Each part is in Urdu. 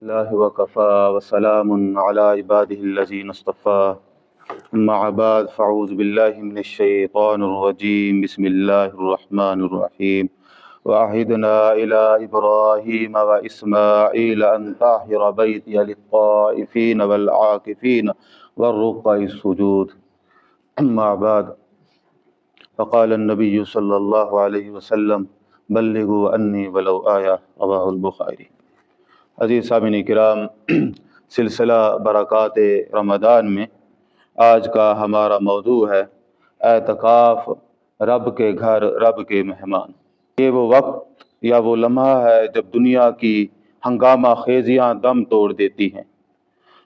الله وكفى وسلام على عباده الذين اصطفى أما بعد فأعوذ بالله من الشيطان الرجيم بسم الله الرحمن الرحيم وعهدنا إلى إبراهيم وإسماعيل أن طهر بيتي للطائفين والعاكفين والركع السجود أما بعد فقال النبي صلى الله عليه وسلم بلغوا عني ولو آية رواه البخاری۔ عزیز سامعین کرام، سلسلہ برکات رمضان میں آج کا ہمارا موضوع ہے اعتکاف، رب کے گھر، رب کے مہمان۔ یہ وہ وقت یا وہ لمحہ ہے جب دنیا کی ہنگامہ خیزیاں دم توڑ دیتی ہیں،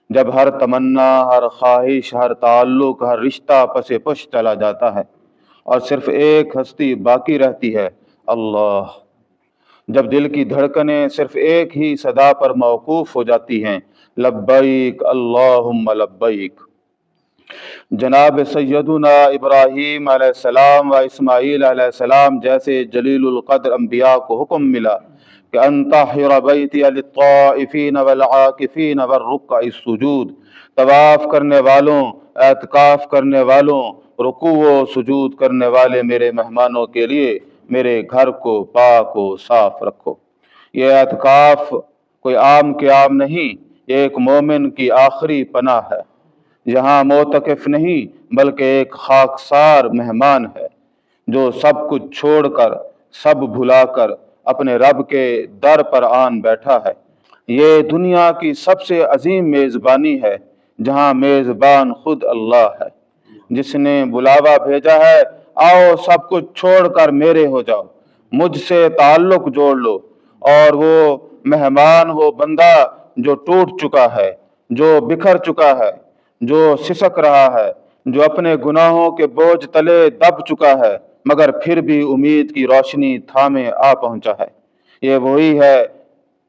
جب ہر تمنا، ہر خواہش، ہر تعلق، ہر رشتہ پس پش چلا جاتا ہے اور صرف ایک ہستی باقی رہتی ہے، اللہ۔ جب دل کی دھڑکنیں صرف ایک ہی صدا پر موقوف ہو جاتی ہیں، لبیک اللہم لبیک۔ جناب سیدنا ابراہیم علیہ السلام و اسماعیل علیہ السلام جیسے جلیل القدر انبیاء کو حکم ملا کہ ان طہر بیتی للطائفین والعاکفین والرکع السجود، طواف کرنے والوں، اعتکاف کرنے والوں، رکوع و سجود کرنے والے میرے مہمانوں کے لیے میرے گھر کو پاک و صاف رکھو۔ یہ اعتکاف کوئی عام قیام نہیں، یہ ایک مومن کی آخری پناہ ہے۔ یہاں معتکف نہیں بلکہ ایک خاکسار مہمان ہے جو سب کچھ چھوڑ کر، سب بھلا کر اپنے رب کے در پر آن بیٹھا ہے۔ یہ دنیا کی سب سے عظیم میزبانی ہے، جہاں میزبان خود اللہ ہے، جس نے بلاوا بھیجا ہے، آؤ سب کچھ چھوڑ کر میرے ہو جاؤ، مجھ سے تعلق جوڑ لو۔ اور وہ مہمان، وہ بندہ جو ٹوٹ چکا ہے، جو بکھر چکا ہے، جو سسک رہا ہے، جو اپنے گناہوں کے بوجھ تلے دب چکا ہے، مگر پھر بھی امید کی روشنی تھامے آ پہنچا ہے۔ یہ وہی ہے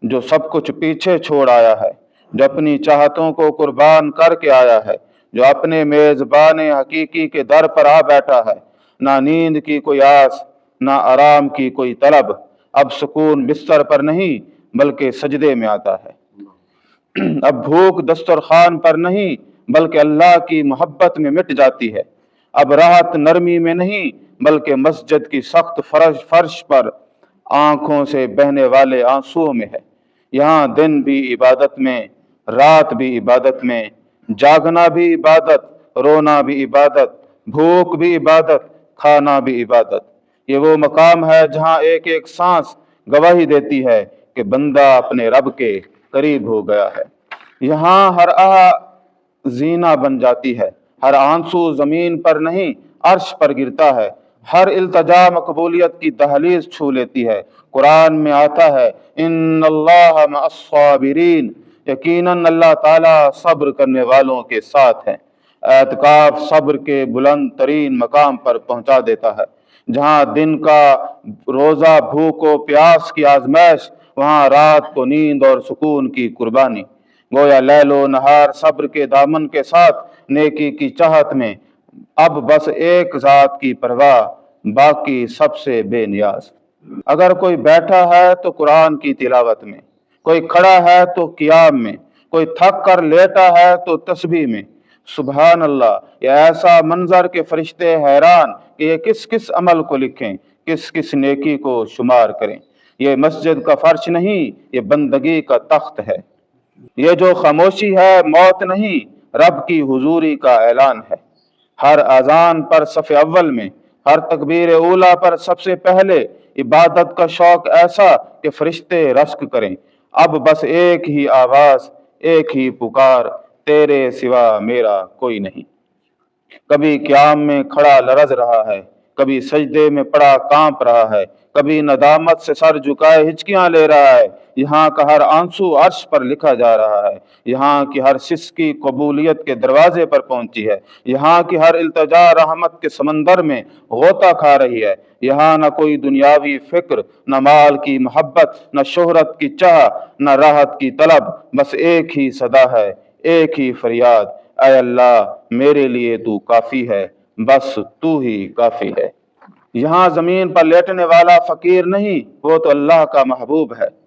جو سب کچھ پیچھے چھوڑ آیا ہے، جو اپنی چاہتوں کو قربان کر کے آیا ہے، جو اپنے میزبان حقیقی کے در پر آ بیٹھا ہے۔ نہ نیند کی کوئی آس، نہ آرام کی کوئی طلب، اب سکون بستر پر نہیں بلکہ سجدے میں آتا ہے۔ اب بھوک دسترخوان پر نہیں بلکہ اللہ کی محبت میں مٹ جاتی ہے۔ اب راحت نرمی میں نہیں بلکہ مسجد کی سخت فرش پر آنکھوں سے بہنے والے آنسوؤں میں ہے۔ یہاں دن بھی عبادت میں، رات بھی عبادت میں، جاگنا بھی عبادت، رونا بھی عبادت، بھوک بھی عبادت، کھانا بھی عبادت۔ یہ وہ مقام ہے جہاں ایک ایک سانس گواہی دیتی ہے کہ بندہ اپنے رب کے قریب ہو گیا ہے۔ یہاں ہر آہ زینہ بن جاتی ہے، ہر آنسو زمین پر نہیں عرش پر گرتا ہے، ہر التجا مقبولیت کی دہلیز چھو لیتی ہے۔ قرآن میں آتا ہے ان اللہ مع الصابرین، یقیناً اللہ تعالیٰ صبر کرنے والوں کے ساتھ ہے۔ اعتکاف صبر کے بلند ترین مقام پر پہنچا دیتا ہے۔ جہاں دن کا روزہ بھوک و پیاس کی آزمائش، وہاں رات کو نیند اور سکون کی قربانی۔ گویا لیل و نہار صبر کے دامن کے ساتھ نیکی کی چاہت میں، اب بس ایک ذات کی پرواہ، باقی سب سے بے نیاز۔ اگر کوئی بیٹھا ہے تو قرآن کی تلاوت میں، کوئی کھڑا ہے تو قیام میں، کوئی تھک کر لیٹا ہے تو تسبیح میں۔ سبحان اللہ، یہ ایسا منظر کہ فرشتے حیران کہ یہ کس کس عمل کو لکھیں، کس کس نیکی کو شمار کریں۔ یہ مسجد کا فرش نہیں، یہ بندگی کا تخت ہے۔ یہ جو خاموشی ہے موت نہیں، رب کی حضوری کا اعلان ہے۔ ہر اذان پر صف اول میں، ہر تکبیر اولیٰ پر سب سے پہلے، عبادت کا شوق ایسا کہ فرشتے رشک کریں۔ اب بس ایک ہی آواز، ایک ہی پکار، تیرے سوا میرا کوئی نہیں۔ کبھی قیام میں کھڑا لرز رہا ہے، کبھی سجدے میں پڑا کانپ رہا ہے، کبھی ندامت سے سر جھکائے ہچکیاں لے رہا ہے۔ یہاں کا ہر آنسو عرش پر لکھا جا رہا ہے۔ یہاں کی ہر سسکی قبولیت کے دروازے پر پہنچی ہے۔ یہاں کی ہر التجا رحمت کے سمندر میں غوطہ کھا رہی ہے۔ یہاں نہ کوئی دنیاوی فکر، نہ مال کی محبت، نہ شہرت کی چاہ، نہ راحت کی طلب، بس ایک ہی صدا ہے، ایک ہی فریاد، اے اللہ میرے لیے تو کافی ہے، بس تو ہی کافی ہے۔ یہاں زمین پر لیٹنے والا فقیر نہیں، وہ تو اللہ کا محبوب ہے۔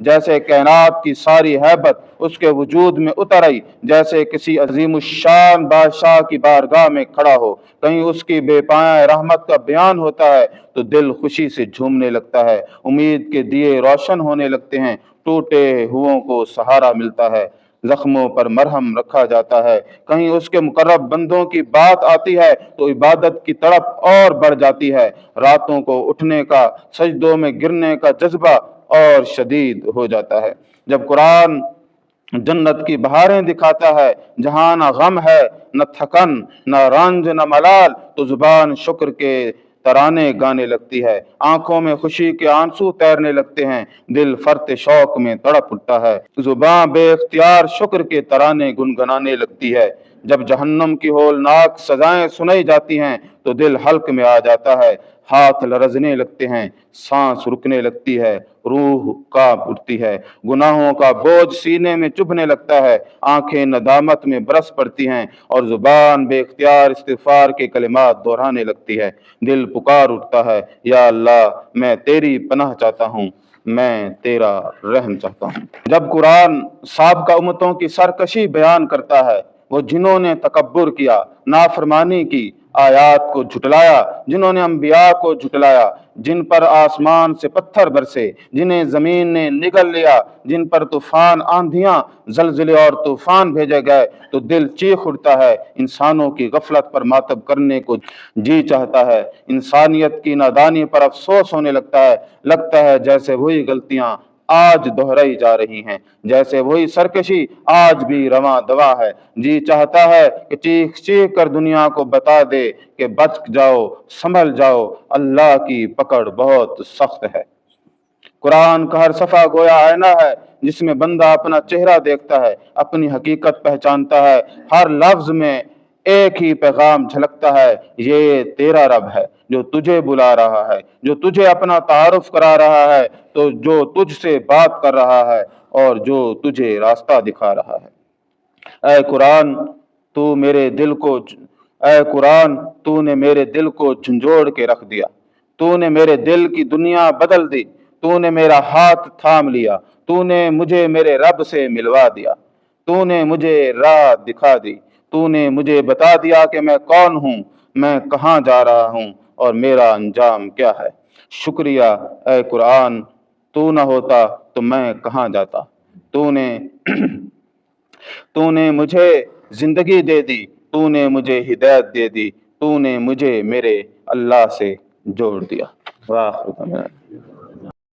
جیسے کائنات کی ساری ہیبت اس کے وجود میں اتر آئی، جیسے کسی عظیم الشان بادشاہ کی بارگاہ میں کھڑا ہو، کہیں اس کی بے پایہ رحمت کا بیان ہوتا ہے تو دل خوشی سے جھومنے لگتا ہے، امید کے دیے روشن ہونے لگتے ہیں، ٹوٹے ہوں کو سہارا ملتا ہے، زخموں پر مرہم رکھا جاتا ہے، کہیں اس کے مقرب بندوں کی بات آتی ہے تو عبادت کی تڑپ اور بڑھ جاتی ہے، راتوں کو اٹھنے کا، سجدوں میں گرنے کا جذبہ اور شدید ہو جاتا ہے۔ جب قرآن جنت کی بہاریں دکھاتا ہے جہاں نہ غم ہے، نہ تھکن، نہ رنج، نہ ملال، تو زبان شکر کے ترانے گانے لگتی ہے، آنکھوں میں خوشی کے آنسو تیرنے لگتے ہیں، دل فرط شوق میں تڑپ اٹھتا ہے، زبان بے اختیار شکر کے ترانے گنگنانے لگتی ہے۔ جب جہنم کی ہولناک سزائیں سنائی جاتی ہیں تو دل حلق میں آ جاتا ہے، ہاتھ لرزنے لگتے ہیں، سانس رکنے لگتی ہے، روح کانپ اٹھتی ہے، گناہوں کا بوجھ سینے میں چبھنے لگتا ہے، آنکھیں ندامت میں برس پڑتی ہیں اور زبان بے اختیار استغفار کے کلمات دہرانے لگتی ہے، دل پکار اٹھتا ہے، یا اللہ میں تیری پناہ چاہتا ہوں، میں تیرا رحم چاہتا ہوں۔ جب قرآن سابقہ امتوں کی سرکشی بیان کرتا ہے، وہ جنہوں نے تکبر کیا، نافرمانی کی، آیات کو جھٹلایا، جنہوں نے انبیاء کو جھٹلایا، جن پر آسمان سے پتھر برسے، جنہیں زمین نے نگل لیا، جن پر طوفان، آندھیاں، زلزلے اور طوفان بھیجے گئے، تو دل چیخ اٹھتا ہے، انسانوں کی غفلت پر ماتم کرنے کو جی چاہتا ہے، انسانیت کی نادانی پر افسوس ہونے لگتا ہے جیسے وہی غلطیاں آج دہرائی جا رہی ہیں، جیسے وہی سرکشی آج بھی رواں دوا ہے، جی چاہتا ہے کہ چیخ چیخ کر دنیا کو بتا دے کہ بچ جاؤ، سنبھل جاؤ، اللہ کی پکڑ بہت سخت ہے۔ قرآن کا ہر صفحہ گویا آئینہ ہے جس میں بندہ اپنا چہرہ دیکھتا ہے، اپنی حقیقت پہچانتا ہے، ہر لفظ میں ایک ہی پیغام جھلکتا ہے، یہ تیرا رب ہے جو تجھے بلا رہا ہے، جو تجھے اپنا تعارف کرا رہا ہے، تو جو تجھ سے بات کر رہا ہے اور جو تجھے راستہ دکھا رہا ہے۔ اے قرآن تو نے میرے دل کو جھنجھوڑ کے رکھ دیا، تو نے میرے دل کی دنیا بدل دی، تو نے میرا ہاتھ تھام لیا، تو نے مجھے میرے رب سے ملوا دیا، تو نے مجھے راہ دکھا دی، تو نے مجھے بتا دیا کہ میں کون ہوں، میں کہاں جا رہا ہوں اور میرا انجام کیا ہے۔ شکریہ اے قرآن، تو نہ ہوتا تو میں کہاں جاتا، تو نے مجھے زندگی دے دی، تو نے مجھے ہدایت دے دی، تو نے مجھے میرے اللہ سے جوڑ دیا۔ واہ